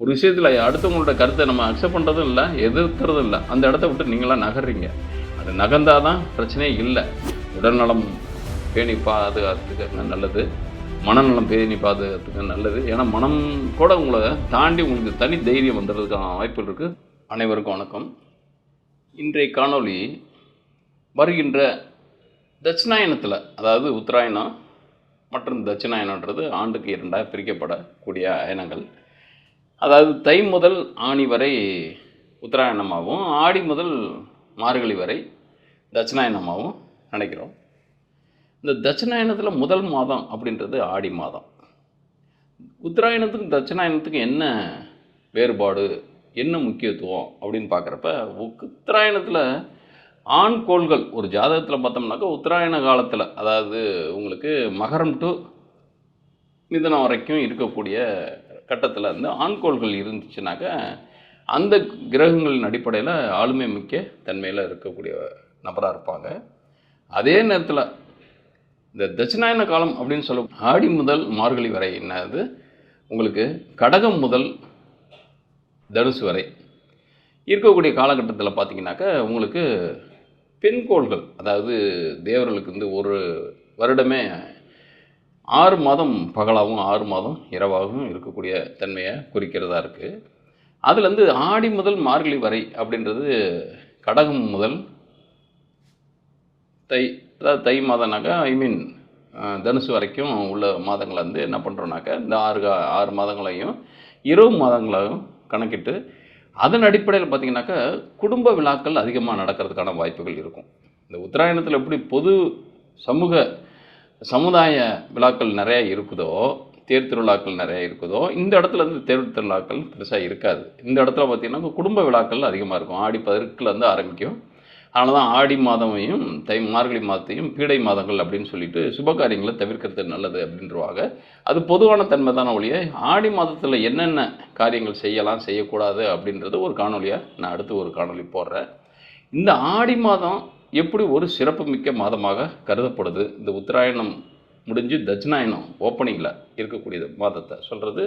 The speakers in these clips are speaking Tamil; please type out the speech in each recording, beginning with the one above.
ஒரு விஷயத்தில் அடுத்தவங்களோட கருத்தை நம்ம அக்செப்ட் பண்ணுறதும் இல்லை, எதிர்க்கிறதும் இல்லை. அந்த இடத்த விட்டு நீங்களாம் நகர்றீங்க. அது நகர்ந்தால் தான் பிரச்சனையே இல்லை. உடல்நலம் பேணி பாதுகாத்துக்க நல்லது, மனநலம் பேணி பாதுகாத்துக்க நல்லது. ஏன்னா மனம் கூட உங்களை தாண்டி உங்களுக்கு தனி தைரியம் வந்துடுறதுக்கான வாய்ப்புகள் இருக்குது. அனைவருக்கும் வணக்கம். இன்றைய காணொளி வருகின்ற தட்சிணாயனத்தில், அதாவது உத்தராயணம் மற்றும் தட்சிணாயனன்றது ஆண்டுக்கு 2ஆக பிரிக்கப்படக்கூடிய அயனங்கள். அதாவது தை முதல் ஆனி வரை உத்தராயணமாகவும், ஆடி முதல் மார்கழி வரை தட்சிணாயனமாகவும் நினைக்கிறோம். இந்த தட்சிணாயனத்தில் முதல் மாதம் அப்படின்றது ஆடி மாதம். உத்தராயணத்துக்கும் தட்சிணாயனத்துக்கும் என்ன வேறுபாடு, என்ன முக்கியத்துவம் அப்படின்னு பார்க்குறப்ப, உத்தராயணத்தில் ஆண் கோள்கள் ஒரு ஜாதகத்தில் பார்த்தோம்னாக்கா உத்தராயண காலத்தில், அதாவது உங்களுக்கு மகரம் டு மிதுனம் வரைக்கும் இருக்கக்கூடிய கட்டத்தில் வந்து ஆண்கோள்கள் இருந்துச்சுனாக்கா அந்த கிரகங்களின் அடிப்படையில் ஆளுமை மிக்க தன்மையில் இருக்கக்கூடிய நபராக இருப்பாங்க. அதே நேரத்தில் இந்த தட்சிணாயன காலம் அப்படின்னு சொல்ல ஆடி முதல் மார்கழி வரை என்னது உங்களுக்கு கடகம் முதல் தனுசு வரை இருக்கக்கூடிய காலகட்டத்தில் பார்த்தீங்கன்னாக்கா உங்களுக்கு பெண்கோள்கள், அதாவது தேவர்களுக்கு வந்து ஒரு வருடமே 6 மாதம் பகலாகவும் 6 மாதம் இரவாகவும் இருக்கக்கூடிய தன்மையை குறிக்கிறதா இருக்குது. அதுலேருந்து ஆடி முதல் மார்கழி வரை அப்படின்றது கடகம் முதல் தை, அதாவது தை மாதம்னாக்கா தனுசு வரைக்கும் உள்ள மாதங்களை வந்து என்ன பண்ணுறோன்னாக்கா இந்த 6 மாதங்களையும் இரவு மாதங்களையும் கணக்கிட்டு அதன் அடிப்படையில் பார்த்திங்கனாக்கா குடும்ப விழாக்கள் அதிகமாக நடக்கிறதுக்கான வாய்ப்புகள் இருக்கும். இந்த உத்தராயணத்தில் எப்படி பொது சமுதாய விழாக்கள் நிறையா இருக்குதோ, தேர் திருவிழாக்கள் நிறையா இருக்குதோ, இந்த இடத்துல வந்து தேர் திருவிழாக்கள் பெருசாக இருக்காது. இந்த இடத்துல பார்த்திங்கன்னா குடும்ப விழாக்கள் அதிகமாக இருக்கும். ஆடி 10 ஆரம்பிக்கும். அதனால தான் ஆடி மாதமையும் மார்கழி மாதத்தையும் பீடை மாதங்கள் அப்படின்னு சொல்லிட்டு சுபகாரியங்களை தவிர்க்கிறது நல்லது அப்படின்றவாங்க. அது பொதுவான தன்மை தானே ஒழிய, ஆடி மாதத்தில் என்னென்ன காரியங்கள் செய்யலாம் செய்யக்கூடாது அப்படின்றது ஒரு காணொலியாக நான் அடுத்து ஒரு காணொலி போடுறேன். இந்த ஆடி மாதம் எப்படி ஒரு சிறப்புமிக்க மாதமாக கருதப்படுது, இந்த உத்தராயணம் முடிஞ்சு தட்சிணாயனம் ஓப்பனிங்கில் இருக்கக்கூடிய மாதத்தை சொல்கிறது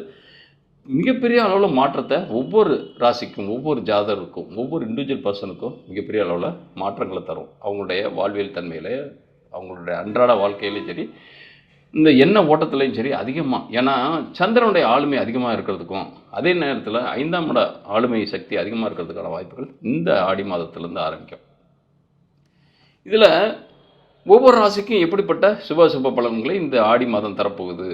மிகப்பெரிய அளவில் மாற்றத்தை ஒவ்வொரு ராசிக்கும், ஒவ்வொரு ஜாதகருக்கும், ஒவ்வொரு இண்டிவிஜுவல் பர்சனுக்கும் மிகப்பெரிய அளவில் மாற்றங்களை தரும். அவங்களுடைய வாழ்வியல் தன்மையில், அவங்களுடைய அன்றாட வாழ்க்கையிலையும் சரி, இந்த எண்ணெய் ஓட்டத்துலையும் சரி அதிகமாக. ஏன்னா சந்திரனுடைய ஆளுமை அதிகமாக இருக்கிறதுக்கும், அதே நேரத்தில் 5ஆம் இட ஆளுமை சக்தி அதிகமாக இருக்கிறதுக்கான வாய்ப்புகள் இந்த ஆடி மாதத்துலேருந்து ஆரம்பிக்கும். இதில் ஒவ்வொரு ராசிக்கும் எப்படிப்பட்ட சுப பலன்களை இந்த ஆடி மாதம் தரப்போகுது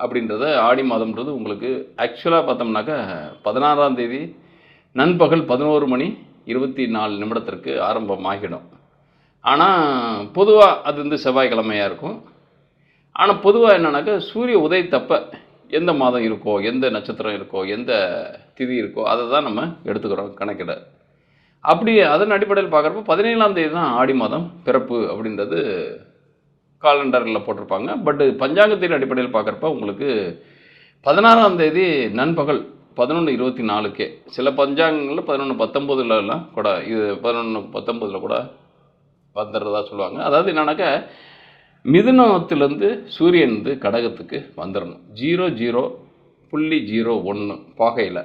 அப்படின்றத, ஆடி மாதம்ன்றது உங்களுக்கு ஆக்சுவலாக பார்த்தோம்னாக்கா 16ஆம் தேதி நண்பகல் 11:24 ஆரம்பமாகிடும். ஆனால் பொதுவாக அது வந்து செவ்வாய்க்கிழமையாக இருக்கும். ஆனால் பொதுவாக என்னன்னாக்கா சூரிய உதயத்தப்ப எந்த மாதம் இருக்கோ, எந்த நட்சத்திரம் இருக்கோ, எந்த திதி இருக்கோ அதை தான் நம்ம எடுத்துக்கிறோம் கணக்கிட. அப்படி அதன் அடிப்படையில் பார்க்குறப்ப 17ஆம் தேதி தான் ஆடி மாதம் பிறப்பு அப்படின்றது காலண்டரில் போட்டிருப்பாங்க. பட்டு பஞ்சாங்கத்தின் அடிப்படையில் பார்க்குறப்ப உங்களுக்கு 16ஆம் தேதி நண்பகல் 11:24 சில பஞ்சாங்கங்களில் 11:19 கூட, இது 11:19 கூட வந்துடுறதா சொல்லுவாங்க. அதாவது என்னன்னாக்கா மிதுனத்திலேருந்து சூரியன் வந்து கடகத்துக்கு வந்துடணும் 00.01 பாகையில்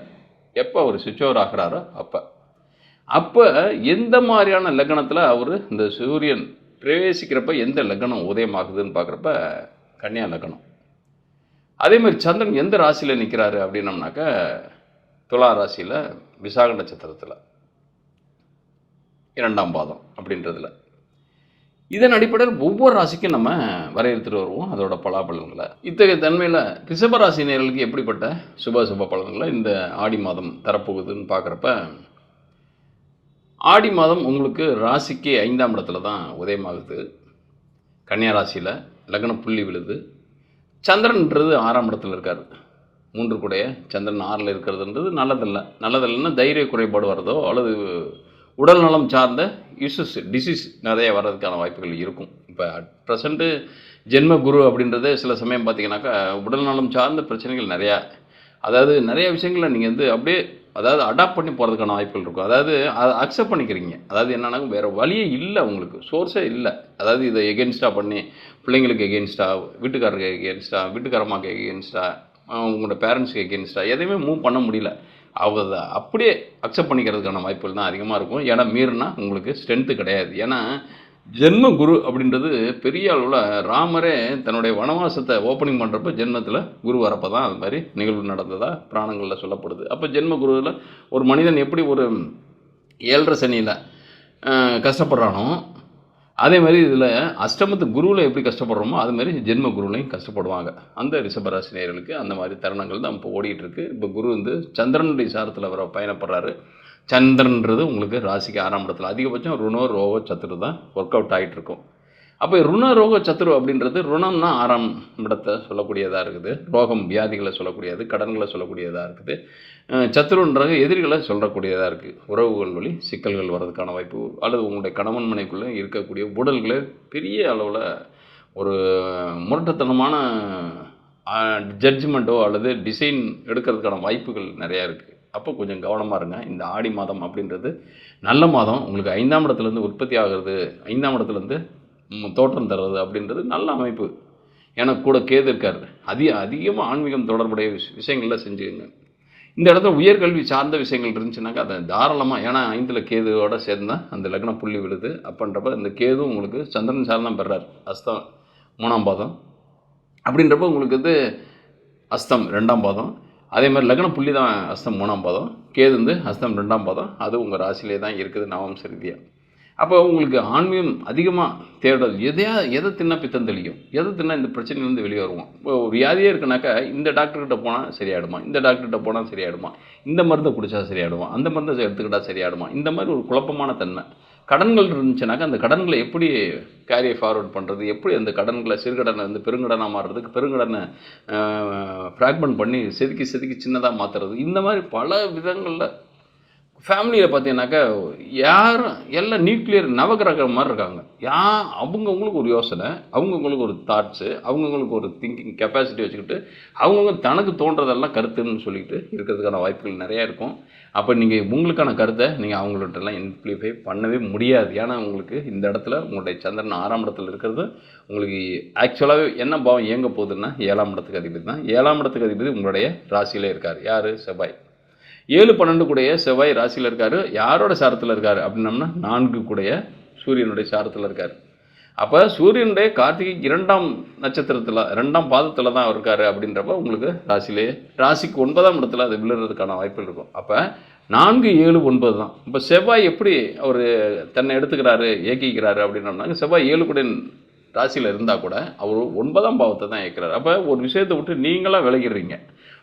எப்போ அவர் சுவிட்ச் ஓவர் ஆகிறாரோ அப்போ எந்த மாதிரியான லக்னத்தில் அவர் இந்த சூரியன் பிரவேசிக்கிறப்ப எந்த லக்னம் உதயமாகுதுன்னு பார்க்குறப்ப கன்னியா லக்னம். அதேமாதிரி சந்திரன் எந்த ராசியில் நிற்கிறாரு அப்படின்னம்னாக்கா துலா ராசியில் விசாக நட்சத்திரத்தில் 2ஆம் பாதம் அப்படின்றதுல. இதன் அடிப்படையில் ஒவ்வொரு ராசிக்கும் நம்ம வரையறுத்துட்டு வருவோம் அதோட பலாபலன்களை. இத்தகைய தன்மையில் ரிஷபராசி நேயர்களுக்கு எப்படிப்பட்ட சுப பலன்களை இந்த ஆடி மாதம் தரப்போகுதுன்னு பார்க்குறப்ப, ஆடி மாதம் உங்களுக்கு ராசிக்கு 5ஆம் இடத்துல தான் உதயமாகுது. கன்னியா ராசியில் லக்ன புள்ளி விழுது. சந்திரன்ன்றது 6ஆம் இடத்துல இருக்கார். 3 கூடைய சந்திரன் 6ல் இருக்கிறதுன்றது நல்லதில்லைன்னா தைரிய குறைபாடு வர்றதோ அல்லது உடல் நலம் சார்ந்த டிசீஸ் நிறைய வர்றதுக்கான வாய்ப்புகள் இருக்கும். இப்போ அட் ப்ரெசண்ட்டு ஜென்ம குரு அப்படின்றது சில சமயம் பார்த்திங்கனாக்கா உடல் நலம் சார்ந்த பிரச்சனைகள் நிறையா, அதாவது நிறைய விஷயங்களை நீங்கள் வந்து அப்படியே அதாவது அடாப்ட் பண்ணி போகிறதுக்கான வாய்ப்புகள் இருக்கும். அதாவது அதை அக்செப்ட் பண்ணிக்கிறீங்க. அதாவது என்னென்னா வேறு வழியே இல்லை, உங்களுக்கு சோர்ஸே இல்லை. அதாவது இதை எகென்ஸ்டாக பண்ணி பிள்ளைங்களுக்கு எகென்ஸ்டாக, வீட்டுக்காரருக்கு எகென்ஸ்டாக, வீட்டுக்காரம்மாக்கு எகென்ஸ்டாக, உங்களோட பேரண்ட்ஸுக்கு எகென்ஸ்டாக எதையுமே மூவ் பண்ண முடியல. அதை அப்படியே அக்செப்ட் பண்ணிக்கிறதுக்கான வாய்ப்புகள் தான் அதிகமாக இருக்கும். ஏன்னா மீறினா உங்களுக்கு ஸ்ட்ரென்த்து கிடையாது. ஏன்னா ஜென்ம குரு அப்படின்றது பெரிய அளவில் ராமரே தன்னுடைய வனவாசத்தை ஓப்பனிங் பண்ணுறப்ப ஜென்மத்தில் குரு வரப்போ தான் அது மாதிரி நிகழ்வு நடந்ததாக புராணங்களில் சொல்லப்படுது. அப்போ ஜென்ம குருவில் ஒரு மனிதன் எப்படி ஒரு 7.5 சனியில் கஷ்டப்படுறானோ, அதே மாதிரி இதில் அஷ்டமத்து குருவில் எப்படி கஷ்டப்படுறோமோ அது மாதிரி ஜென்ம குருவிலையும் கஷ்டப்படுவாங்க. அந்த ரிஷபராசி நேயர்களுக்கு அந்த மாதிரி தருணங்கள் தான் இப்போ ஓடிட்டுருக்கு. இப்போ குரு வந்து சந்திரனுடைய சாரத்தில் வர பயணப்படுறாரு. சந்திரன்றது உங்களுக்கு ராசிக்கு 6ஆம் இடத்துல அதிகபட்சம் ருணோ ரோக சத்துரு தான் ஒர்க் அவுட் ஆகிட்டு இருக்கும். அப்போ ருண ரோக சத்துரு அப்படின்றது ருணம்னா 6ஆம் இடத்தை சொல்லக்கூடியதாக இருக்குது, ரோகம் வியாதிகளை சொல்லக்கூடியது, கடன்களை சொல்லக்கூடியதாக இருக்குது. சத்துருன்றது எதிரிகளை சொல்லக்கூடியதாக இருக்குது. உறவுகள் வழி சிக்கல்கள் வர்றதுக்கான வாய்ப்பு, அல்லது உங்களுடைய கணவன் மனைக்குள்ளே இருக்கக்கூடிய உடல்களை பெரிய அளவில் ஒரு முரட்டுத்தனமான ஜட்ஜ்மெண்ட்டோ அல்லது டிசைன் எடுக்கிறதுக்கான வாய்ப்புகள் நிறையா இருக்குது. அப்போ கொஞ்சம் கவனமாக இருங்க. இந்த ஆடி மாதம் அப்படின்றது நல்ல மாதம். உங்களுக்கு 5ஆம் இடத்துலேருந்து உற்பத்தி ஆகிறது, 5ஆம் இடத்துலேருந்து தோற்றம் தர்றது அப்படின்றது நல்ல அமைப்பு. எனக்கு கூட கேது இருக்கார். அதிகமாக ஆன்மீகம் தொடர்புடைய விஷயங்களில் செஞ்சுக்கங்க. இந்த இடத்துல உயர்கல்வி சார்ந்த விஷயங்கள் இருந்துச்சுனாக்கா அதை தாராளமாக, ஏன்னா 5ல் கேதுவோட சேர்ந்தா அந்த லக்னம் புள்ளி விழுது. அப்படின்றப்ப இந்த கேது உங்களுக்கு சந்திரன் சார்ந்தான் பெறார். அஸ்தம் 3ஆம் பாதம் அப்படின்றப்ப உங்களுக்கு இது அஸ்தம் 2ஆம் பாதம், அதே மாதிரி லக்ன புள்ளி தான் அஸ்தம் 3ஆம் பாதம், கேது வந்து அஸ்தம் 2ஆம் பாதம். அது உங்கள் ராசியிலே தான் இருக்குது நவம்ச ரீதியாக. அப்போ உங்களுக்கு ஆன்மீகம் அதிகமாக தேடல், எதை தின்னா பித்தம் தெளிக்கும், எதை தின்னா இந்த பிரச்சனையிலேருந்து வெளியே வருவோம். இப்போ வியாதியே இருக்குனாக்கா இந்த டாக்டர்கிட்ட போனால் சரியாயிடுமா, இந்த டாக்டர்கிட்ட போனால் சரியாயிடுமா, இந்த மருந்தை குடித்தா சரியாயிடுமா, அந்த மருந்தை எடுத்துக்கிட்டால் சரியாயிடுமா, இந்த மாதிரி ஒரு குழப்பமான தன்மை. கடன்கள் இருந்துச்சுனாக்கா அந்த கடன்களை எப்படி கேரியை ஃபார்வர்ட் பண்ணுறது, எப்படி அந்த கடன்களை சிறுகடனை வந்து பெருங்கடனாக மாறுறதுக்கு, பெருங்கடனை ஃப்ராக்மெண்ட் பண்ணி செதுக்கி செதுக்கி சின்னதாக மாற்றுறது, இந்த மாதிரி பல விதங்களில் ஃபேமிலியில் பார்த்தீங்கன்னாக்கா யாரும் எல்லாம் நியூக்ளியர் நவகிரகம் மாதிரி இருக்காங்க. அவங்கவுங்களுக்கு ஒரு யோசனை, அவங்கவுங்களுக்கு ஒரு தாட்ஸு, அவங்கவுங்களுக்கு ஒரு திங்கிங் கெப்பாசிட்டி வச்சுக்கிட்டு அவங்கவுங்க தனக்கு தோன்றதெல்லாம் கருத்துன்னு சொல்லிட்டு இருக்கிறதுக்கான வாய்ப்புகள் நிறையா இருக்கும். அப்போ நீங்கள் உங்களுக்கான கருத்தை நீங்கள் அவங்கள்ட்டெல்லாம் இம்ப்ளிஃபை பண்ணவே முடியாது. ஏன்னா உங்களுக்கு இந்த இடத்துல உங்களுடைய சந்திரன் 6ஆம் இடத்துல இருக்கிறது உங்களுக்கு ஆக்சுவலாகவே என்ன பாவம் இயங்க போகுதுன்னா 7ஆம் இடத்துக்கு அதிபதி தான். 7ஆம் இடத்துக்கு அதிபதி உங்களுடைய ராசியிலே இருக்கார். யார்? செவ்வாய். 7-12 கூடைய செவ்வாய் ராசியில் இருக்கார். யாரோட சாரத்தில் இருக்கார் அப்படின்னம்னா 4 கூடைய சூரியனுடைய சாரத்தில் இருக்கார். அப்போ சூரியனுடைய கார்த்திகை 2ஆம் நட்சத்திரத்தில் 2ஆம் பாதத்தில் தான் இருக்கார். அப்படின்றப்ப உங்களுக்கு ராசிக்கு 9ஆம் இடத்துல அது விழுறதுக்கான வாய்ப்புகள் இருக்கும். அப்போ 4, 7, 9 தான். இப்போ செவ்வாய் எப்படி அவர் தன்னை எடுத்துக்கிறாரு, ஏக்கிக்கிறாரு அப்படின்னோம்னாங்க, செவ்வாய் 7 கூடைய ராசியில் இருந்தால் கூட அவர் 9ஆம் பாவத்தை தான் ஏற்கிறார். அப்போ ஒரு விஷயத்தை விட்டு நீங்களாக விலகிடுறீங்க.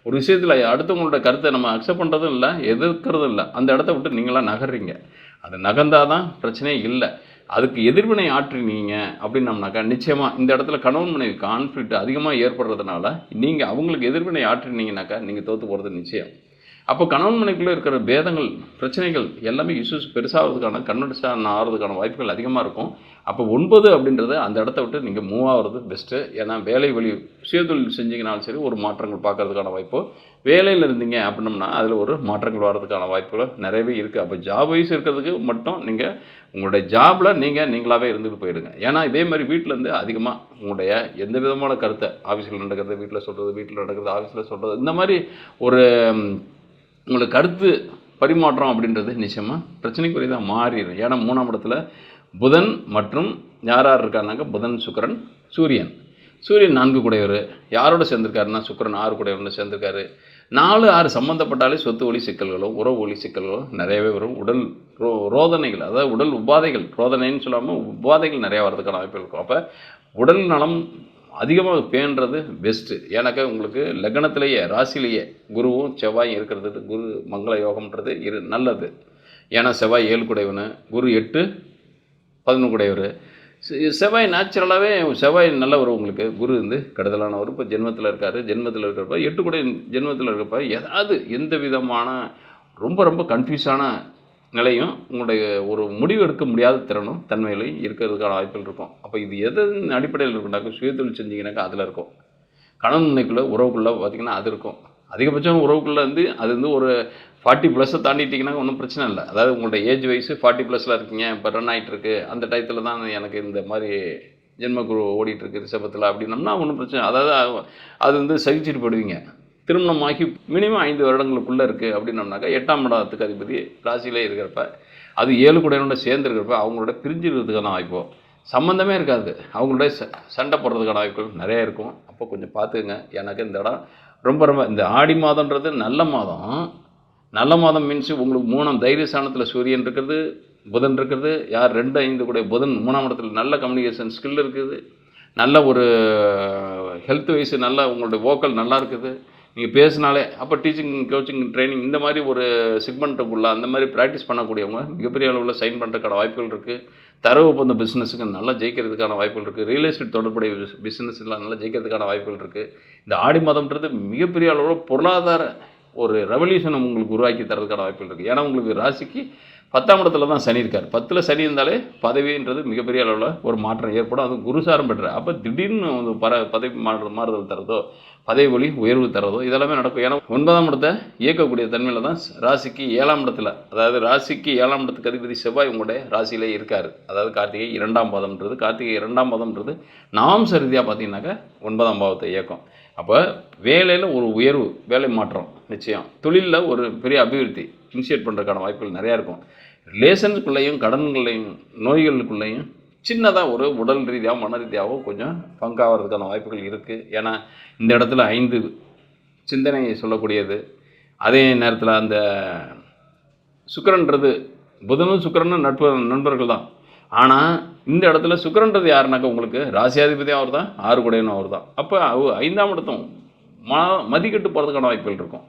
ஒரு விஷயத்தில் அடுத்தவங்களோட கருத்தை நம்ம அக்செப்ட் பண்ணுறதும் இல்லை, எதிர்க்கிறதும் இல்லை. அந்த இடத்த விட்டு நீங்களாம் நகர்றீங்க. அது நகர்ந்தால் தான் பிரச்சனையே இல்லை. அதுக்கு எதிர்வினை ஆற்றினீங்க அப்படின்னம்னாக்கா நிச்சயமாக இந்த இடத்துல கணவன் மனைவி கான்ஃப்ளிக்ட் அதிகமாக ஏற்படுறதுனால நீங்கள் அவங்களுக்கு எதிர்வினை ஆற்றினீங்கனாக்கா நீங்கள் தோற்று போகிறது நிச்சயம். அப்போ கணவன் மனைக்குள்ளே இருக்கிற பேதங்கள், பிரச்சனைகள் எல்லாமே இஷ்யூஸ் பெருசாகிறதுக்கான கன்வெர்ஷன் ஆகிறதுக்கான வாய்ப்புகள் அதிகமாக இருக்கும். அப்போ 9 அப்படின்றது அந்த இடத்த விட்டு நீங்கள் மூவ் ஆகிறது பெஸ்ட்டு. ஏன்னா வேலை வழி சுயதொழில் செஞ்சிங்கனாலும் சரி ஒரு மாற்றங்கள் பார்க்கறதுக்கான வாய்ப்போ, வேலையில் இருந்தீங்க அப்படின்னம்னா அதில் ஒரு மாற்றங்கள் வர்றதுக்கான வாய்ப்புகள் நிறையவே இருக்குது. அப்போ ஜாப் வைஸ் இருக்கிறதுக்கு மட்டும் நீங்கள் உங்களுடைய ஜாபில் நீங்களாகவே இருந்துட்டு போயிடுங்க. ஏன்னா இதே மாதிரி வீட்டிலேருந்து அதிகமாக உங்களுடைய எந்த விதமான கருத்தை ஆஃபீஸில் நடக்கிறது வீட்டில் சொல்கிறது, வீட்டில் நடக்கிறது ஆஃபீஸில் சொல்கிறது, இந்த மாதிரி ஒரு உங்களுக்கு கருத்து பரிமாற்றம் அப்படின்றது நிச்சயமாக பிரச்சனைக்குரியதாக மாறிடும். ஏன்னா 3ஆம் இடத்துல புதன் மற்றும் யார் இருக்காருனாக்கா புதன், சுக்கிரன், சூரியன். சூரியன் 4 கூடையவர் யாரோட சேர்ந்திருக்காருன்னா சுக்கிரன் 6 கூடையவர்னு சேர்ந்திருக்காரு. 4, 6 சம்மந்தப்பட்டாலே சொத்து ஒளி சிக்கல்களும் உறவு ஒளி சிக்கல்களும் நிறையவே வரும். உடல் ரோதனைகள், அதாவது உடல் உபாதைகள், ரோதனைன்னு சொல்லாமல் உபாதைகள் நிறையா வர்றதுக்கான வாய்ப்பு இருக்கும். அப்போ உடல் நலம் அதிகமாக பேணுறது பெஸ்ட்டு. எனக்கு உங்களுக்கு லக்னத்திலேயே ராசிலேயே குருவும் செவ்வாயும் இருக்கிறது, குரு மங்கள யோகம்ன்றது நல்லது. ஏன்னா செவ்வாய் 7 கூடையவனு, குரு 8, 11 கூடையவர். செவ்வாய் நேச்சுரலாகவே செவ்வாய் நல்லவர். உங்களுக்கு குரு வந்து கெடுதலானவர். இப்போ ஜென்மத்தில் இருக்கார். ஜென்மத்தில் இருக்கிறப்ப 8 கூடை ஜென்மத்தில் இருக்கிறப்ப ஏதாவது எந்த விதமான ரொம்ப ரொம்ப கன்ஃபியூஸான நிலையும் உங்களுடைய ஒரு முடிவு எடுக்க முடியாத திறனும் தன்மையிலையும் இருக்கிறதுக்கான வாய்ப்புகள் இருக்கும். அப்போ இது எதன் அடிப்படையில் இருக்குனாக்கா சுயதொழில் செஞ்சிங்கனாக்கா அதில் இருக்கும். கணவன் மனைக்குள்ளே உறவுக்குள்ளே பார்த்திங்கன்னா அது இருக்கும். அதிகபட்சம் உறவுக்குள்ளே வந்து அது வந்து ஒரு 40+ தாண்டிட்டிங்கன்னா ஒன்றும் பிரச்சனை இல்லை. அதாவது உங்களோட ஏஜ் வயசு 40+ இருக்கீங்க, இப்போ ரன் ஆகிட்டுருக்கு, அந்த டயத்தில் தான் எனக்கு இந்த மாதிரி ஜென்மகுரு ஓடிட்டுருக்கு ரிஷபத்தில் அப்படின்னம்னா ஒன்றும் பிரச்சனை. அதாவது அது வந்து சகிச்சுட்டு போடுவீங்க. திருமணமாகி மினிமம் 5 வருடங்களுக்குள்ளே இருக்குது அப்படின்னம்னாக்கா 8ஆம் இடத்துக்கு அதிபதி ராசியிலே இருக்கிறப்ப, அது 7 கூடையோட சேர்ந்து இருக்கிறப்ப அவங்களோட பிரிஞ்சிருக்கிறதுக்கான வாய்ப்போ சம்மந்தமே இருக்காது. அவங்களுடைய சண்டை போடுறதுக்கான வாய்ப்புகள் நிறைய இருக்கும். அப்போ கொஞ்சம் பார்த்துக்கங்க. எனக்கு இந்த இடம் ரொம்ப ரொம்ப இந்த ஆடி மாதம்ன்றது நல்ல மாதம். நல்ல மாதம் மீன்ஸ் உங்களுக்கு 3ஆம் தைரியஸ்தானத்தில் சூரியன் இருக்கிறது, புதன் இருக்கிறது. யார் 2, 5 கூட புதன் 3ஆம் இடத்துல நல்ல கம்யூனிகேஷன் ஸ்கில் இருக்குது. நல்ல ஒரு ஹெல்த் வைஸ் நல்ல உங்களுடைய வோக்கல் நல்லா இருக்குது. நீங்கள் பேசினாலே அப்போ டீச்சிங், கோச்சிங், ட்ரைனிங் இந்த மாதிரி ஒரு செக்மெண்ட்டுக்குள்ளே அந்த மாதிரி ப்ராக்டிஸ் பண்ணக்கூடியவங்க மிகப்பெரிய அளவில் சைன் பண்ணுறதுக்கான வாய்ப்புகள் இருக்குது. தரவு ஒப்பந்த பிஸ்னஸுக்கு நல்லா ஜெயிக்கிறதுக்கான வாய்ப்புகள் இருக்குது. ரியல் எஸ்டேட் தொடர்புடைய பிஸ்னஸ்லாம் நல்லா ஜெயிக்கிறதுக்கான வாய்ப்புகள் இருக்குது. இந்த ஆடி மாதம்ன்றது மிகப்பெரிய அளவில் பொருளாதார ஒரு ரெவல்யூஷனை உங்களுக்கு உருவாக்கி தரதுக்கான வாய்ப்புகள் இருக்குது. ஏன்னா உங்களுக்கு ராசிக்கு 10ஆம் இடத்துல தான் சனி இருக்கார். 10ல் சனி இருந்தாலே பதவின்றது மிகப்பெரிய அளவில் ஒரு மாற்றம் ஏற்படும். அது குருசாரம் பெற்ற அப்போ திடீர்னு ஒரு பதவி மாறுதல் தரதோ, பதவி ஒளி உயர்வு தரதோ இதெல்லாமே நடக்கும். ஏன்னா 9ஆம் இடத்தை இயக்கக்கூடிய தன்மையில் தான் ராசிக்கு 7ஆம் இடத்துல, அதாவது ராசிக்கு 7ஆம் இடத்துக்கு அதிபதி செவ்வாய் உங்களுடைய ராசியிலே இருக்கார். அதாவது கார்த்திகை 2ஆம் பாதம்ன்றது, கார்த்திகை 2ஆம் பாதம்ன்றது நாம்ச ரீதியாக பார்த்தீங்கன்னாக்கா 9ஆம் பாவத்தை இயக்கம். அப்போ வேலையில் ஒரு உயர்வு, வேலை மாற்றம் நிச்சயம். தொழிலில் ஒரு பெரிய அபிவிருத்தி இனிஷியேட் பண்ணுறதுக்கான வாய்ப்புகள் நிறையா இருக்கும். ரிலேஷனுக்குள்ளேயும், கடன்களையும், நோய்களுக்குள்ளேயும் சின்னதாக ஒரு உடல் ரீதியாக, மன ரீதியாகவும் கொஞ்சம் பங்காகிறதுக்கான வாய்ப்புகள் இருக்குது. ஏன்னா இந்த இடத்துல 5 சிந்தனையை சொல்லக்கூடியது. அதே நேரத்தில் அந்த சுக்கிரன்றது, புதனும் சுக்கிரனும் நண்பர்கள் தான். ஆனால் இந்த இடத்துல சுக்கிரன்றது யாருனாக்கா உங்களுக்கு ராசியாதிபதியும் அவர் தான், 6 கூடையனும் அவர் தான். அப்போ 5ஆம் இடத்தும் மதிக்கட்டு போகிறதுக்கான வாய்ப்புகள் இருக்கும்.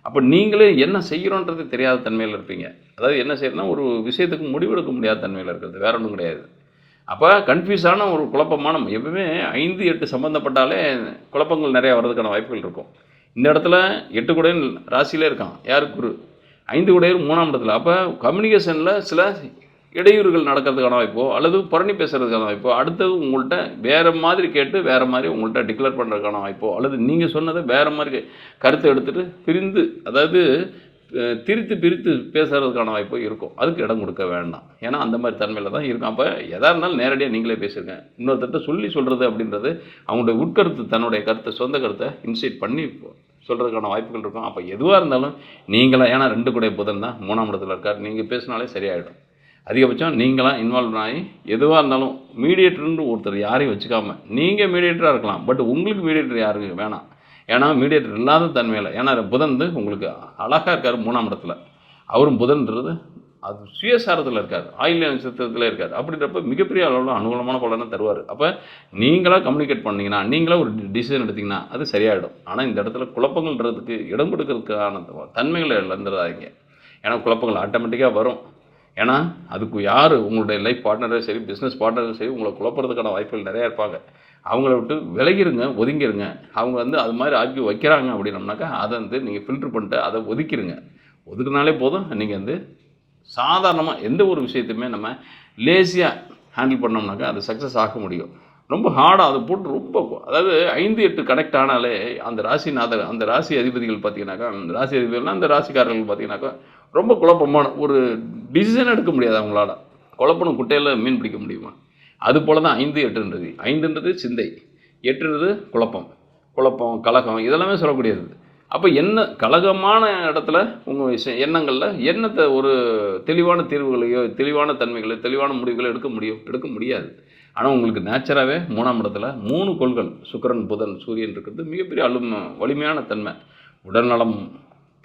அப்போ நீங்களே என்ன செய்கிறோன்றது தெரியாத தன்மையில் இருப்பீங்க. அதாவது என்ன செய்யணும்னா ஒரு விஷயத்துக்கு முடிவெடுக்க முடியாத தன்மையில் இருக்கிறது, வேற ஒன்றும் கிடையாது. அப்போ கன்ஃபியூஸான ஒரு குழப்பமான, எப்பவுமே 5, 8 சம்மந்தப்பட்டாலே குழப்பங்கள் நிறையா வர்றதுக்கான வாய்ப்புகள் இருக்கும். இந்த இடத்துல 8 கூடையன் ராசியிலே இருக்கான், யார் குரு. 5 கூடையர் 3ஆம் இடத்துல. அப்போ கம்யூனிகேஷனில் சில இடையூறுகள் நடக்கிறதுக்கான வாய்ப்போ அல்லது புரணி பேசுகிறதுக்கான வாய்ப்போ, அடுத்தது உங்கள்கிட்ட வேறு மாதிரி கேட்டு வேறு மாதிரி உங்கள்கிட்ட டிக்ளேர் பண்ணுறதுக்கான வாய்ப்போ, அல்லது நீங்கள் சொன்னதை வேறு மாதிரி கருத்தை எடுத்துகிட்டு பிரிந்து, அதாவது பிரித்து பேசுகிறதுக்கான வாய்ப்போ இருக்கும். அதுக்கு இடம் கொடுக்க வேண்டாம். ஏன்னா அந்த மாதிரி தன்மையில் தான் இருக்கும். அப்போ எதாக இருந்தாலும் நேரடியாக நீங்களே பேசுங்க. இன்னொருத்தட்ட சொல்கிறது அப்படின்றது அவங்களுடைய உட்கருத்து, தன்னுடைய கருத்தை, சொந்த கருத்தை இன்சைட் பண்ணி சொல்கிறதுக்கான வாய்ப்புகள் இருக்கும். அப்போ எதுவாக இருந்தாலும் நீங்களாம், ஏன்னா 2 கூடைய புதன் தான் 3ஆம் இடத்துல இருக்கார், நீங்கள் பேசினாலே சரியாயிடும். அதிகபட்சம் நீங்களாம் இன்வால்வ் ஆகி எதுவாக இருந்தாலும் மீடியேட்டர்னு ஒருத்தர் யாரையும் வச்சுக்காமல் நீங்கள் மீடியேட்டராக இருக்கலாம். பட் உங்களுக்கு மீடியேட்டர் யாருக்கு வேணாம். ஏன்னா மீடியேட்டர் இல்லாத தன்மையில், ஏன்னா புதன் வந்து உங்களுக்கு அழகாக இருக்கார் 3ஆம் இடத்துல. அவரும் புதன்ன்றது அது சுயசாரத்தில் இருக்கார், ஆயில்ய நட்சத்திரத்தில் இருக்கார். அப்படின்றப்ப மிகப்பெரிய அளவில் அனுகூலமான பலனை தருவார். அப்போ நீங்களாக கம்யூனிகேட் பண்ணிங்கன்னா, நீங்களாக ஒரு டிசிஷன் எடுத்திங்கன்னா அது சரியாயிடும். ஆனால் இந்த இடத்துல குழப்பங்கள்ன்றதுக்கு இடம் கொடுக்கறதுக்கான தன்மைகளை இழந்துடாதீங்க. ஏன்னா குழப்பங்கள் ஆட்டோமேட்டிக்காக வரும். ஏன்னா அதுக்கு யார் உங்களுடைய லைஃப் பார்ட்னரும் சரி, பிஸ்னஸ் பார்ட்னரும் சரி, உங்களை குழப்பறதுக்கான வாய்ப்புகள் நிறையா இருப்பாங்க. அவங்கள விட்டு விலகிருங்க, ஒதுங்கிருங்க. அவங்க வந்து அது மாதிரி ஆக்கி வைக்கிறாங்க அப்படின்னம்னாக்கா அதை வந்து நீங்கள் ஃபில்ட்ரு பண்ணிட்டு அதை ஒதுக்கிடுங்க. ஒதுக்குனாலே போதும். நீங்கள் வந்து சாதாரணமாக எந்த ஒரு விஷயத்தையுமே நம்ம லேசியாக ஹேண்டில் பண்ணோம்னாக்கா அது சக்ஸஸ் ஆக முடியும். ரொம்ப ஹார்டாக அதை போட்டு ரொம்ப, அதாவது 5, 8 கனெக்ட் ஆனாலே அந்த ராசிநாதர், அந்த ராசி அதிபதிகள் பார்த்தீங்கன்னாக்கா, அந்த ராசி அதிபதிகள்னால் அந்த ராசிக்காரர்கள் பார்த்தீங்கன்னாக்கா ரொம்ப குழப்பமான ஒரு டிசிஷன் எடுக்க முடியாது அவங்களால. குழப்பணும் குட்டையில் மீன் பிடிக்க முடியுமா? அது போல் தான் 5, 8ன்றது. 5ன்றது சிந்தை, 8ன்றது குழப்பம், கலகம் இதெல்லாமே சொல்லக்கூடியது. அப்போ என்ன கலகமான இடத்துல உங்கள் எண்ணங்களில் என்னத்தை ஒரு தெளிவான தீர்வுகளையோ, தெளிவான தன்மைகளோ, தெளிவான முடிவுகளோ எடுக்க முடியாது. ஆனால் உங்களுக்கு நேச்சராகவே 3ஆம் இடத்துல 3 கோள்கள் சுக்கிரன், புதன், சூரியன் இருக்கிறது மிகப்பெரிய வலிமையான தன்மை. உடல்நலம்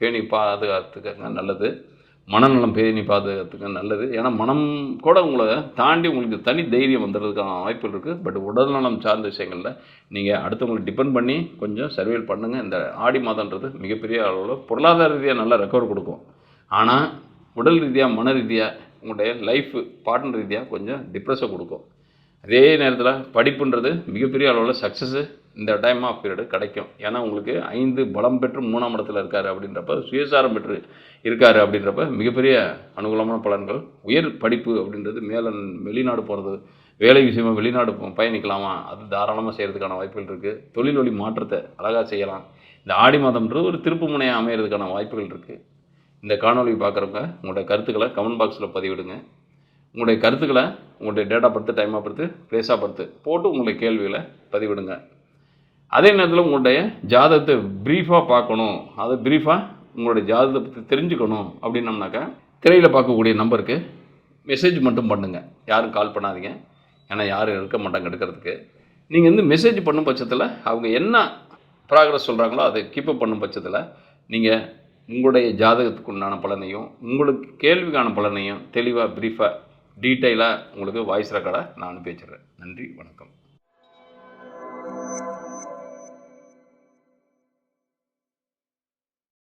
பேணி பாதுகாத்துக்க நல்லது, மனநலம் பேணி பாதுகாத்துக்க நல்லது. ஏன்னா மனம் கூட உங்களை தாண்டி உங்களுக்கு தனி தைரியம் வந்துடுறதுக்கான வாய்ப்புகள் இருக்குது. பட் உடல்நலம் சார்ந்த விஷயங்களில் நீங்கள் அடுத்தவங்களை டிபெண்ட் பண்ணி கொஞ்சம் சர்வேல் பண்ணுங்கள். இந்த ஆடி மாதன்றது மிகப்பெரிய அளவில் பொருளாதார ரீதியாக நல்லா ரெக்கவர் கொடுக்கும். ஆனால் உடல் ரீதியாக, மன ரீதியாக, உங்களுடைய லைஃப் பார்ட்னர் ரீதியாக கொஞ்சம் டிப்ரெஸை கொடுக்கும். அதே நேரத்தில் படிப்புன்றது மிகப்பெரிய அளவில் சக்ஸஸ்ஸு இந்த டைம் ஆஃப் பீரியடு கிடைக்கும். ஏன்னா உங்களுக்கு 5 பலம் பெற்று 3ஆம் இடத்துல இருக்கார் அப்படின்றப்ப, சுயசாரம் பெற்று இருக்கார் அப்படின்றப்ப மிகப்பெரிய அனுகூலமான பலன்கள். உயர் படிப்பு அப்படின்றது வெளிநாடு போகிறது, வேலை விஷயமாக வெளிநாடு பயணிக்கலாமா, அது தாராளமாக செய்கிறதுக்கான வாய்ப்புகள் இருக்குது. தொழில் வழி மாற்றத்தை அழகாக செய்யலாம். இந்த ஆடி மாதம்ன்றது ஒரு திருப்பு முனையாக அமைகிறதுக்கான வாய்ப்புகள் இருக்குது. இந்த காணொலி பார்க்குறவங்க உங்களுடைய கருத்துக்களை கமெண்ட் பாக்ஸில் பதிவிடுங்க. உங்களுடைய கருத்துக்களை, உங்களுடைய date of birth, time of birth, place of birth போட்டு உங்களுடைய கேள்விகளை பதிவிடுங்க. அதே நேரத்தில் உங்களுடைய ஜாதகத்தை ப்ரீஃபாக பார்க்கணும், அதை ப்ரீஃபாக உங்களுடைய ஜாதகத்தை பற்றி தெரிஞ்சுக்கணும் அப்படின்னம்னாக்கா திரையில் பார்க்கக்கூடிய நம்பருக்கு மெசேஜ் மட்டும் பண்ணுங்கள், யாரும் கால் பண்ணாதீங்க. ஏன்னா யாரும் இருக்க மாட்டாங்க எடுக்கிறதுக்கு. நீங்கள் வந்து மெசேஜ் பண்ணும் பட்சத்தில் அவங்க என்ன ப்ராக்ரஸ் சொல்கிறாங்களோ அதை கீப்பப் பண்ணும் பட்சத்தில் நீங்கள் உங்களுடைய ஜாதகத்துக்கு உண்டான பலனையும் உங்களுக்கு கேள்விக்கான பலனையும் தெளிவாக ப்ரீஃபாக டீட்டெயிலாக உங்களுக்கு வாய்ஸ் ரெக்கார்டாக நான் அனுப்பி வச்சிடுறேன். நன்றி, வணக்கம்.